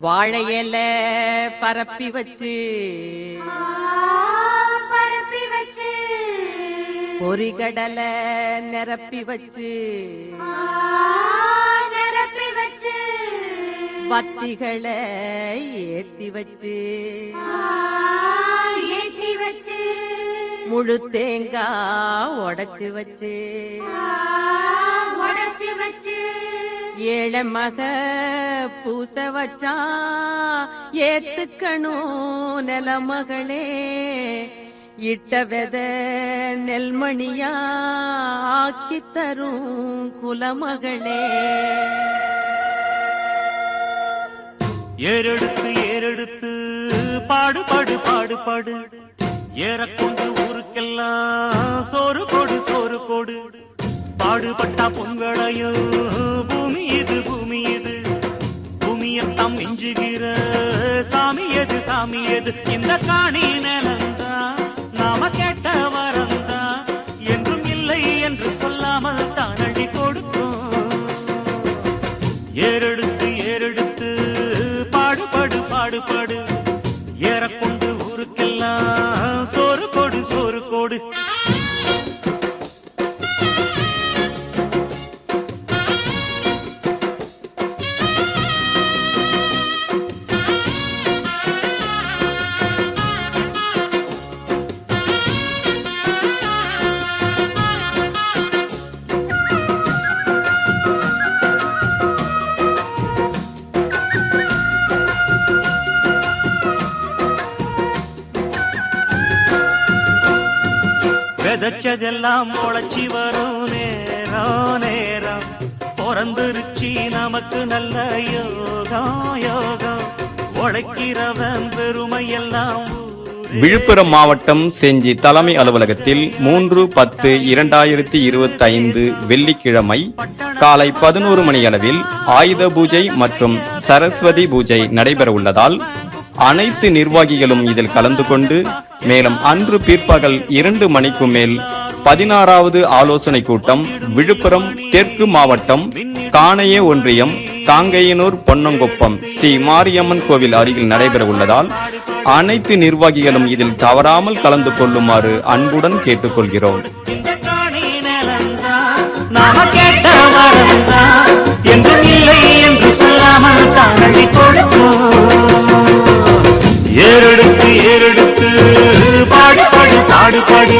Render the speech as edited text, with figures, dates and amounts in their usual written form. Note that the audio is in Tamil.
வாழையில பரப்பி வச்சு பொறிகடலை நிரப்பி வச்சு வத்திகளை ஏத்தி வச்சு முழு தேங்காய் உடைச்சு வச்சு ஏழை மக பூச வச்சா ஏத்துக்கணும் நிலமகளே இட்ட வெத நெல்மணியா ஆக்கி தரும் குலமகளே. ஏறெடுத்து ஏறெடுத்து பாடு பாடு பாடு பாடு ஏறக்கொண்டு ஊருக்கெல்லாம் சோறு போடு சோறு போடு பாடுபட்டா பொங்கலையோ பூமி இது பூமி இது பூமியத்தாம் மிஞ்சுகிற சாமி எது சாமி எது இந்த காணி நிலந்தா நாம கேட்ட வரந்தா என்றும் இல்லை என்று சொல்லாமல் தான் அழி கொடுக்கும். ஏறெடுத்து ஏறெடுத்து பாடுபடு பாடுபடு ஏறக்கொண்டு ஊருக்கெல்லாம் சோறு போடு சோறு போடு. விதைச்சதெல்லாம் முளைச்சி வரும் நேரம் நேரம் பிறந்துருச்சி நமக்கு நல்ல யோகம் யோகம் உழைக்கிறவன் பெருமையெல்லாம். விழுப்புரம் மாவட்டம் செஞ்சி தலைமை அலுவலகத்தில் 3/10/2025 வெள்ளிக்கிழமை காலை 11 மணியளவில் ஆயுத பூஜை மற்றும் சரஸ்வதி பூஜை நடைபெற உள்ளதால் அனைத்து நிர்வாகிகளும் இதில் கலந்து கொண்டு மேலும் அன்று பிற்பகல் 2 மணிக்கு மேல் 16வது ஆலோசனை கூட்டம் விழுப்புரம் தெற்கு மாவட்டம் காணைய ஒன்றியம் காங்கையனூர் பொன்னங்குப்பம் ஸ்ரீ மாரியம்மன் கோவில் அருகில் நடைபெற உள்ளதால் அனைத்து நிர்வாகிகளும் இதில் தவறாமல் கலந்து கொள்ளுமாறு அன்புடன் கேட்டுக்கொள்கிறோம். ஏறெடுத்து ஏறெடுத்து பாடு பாடு பாடு பாடு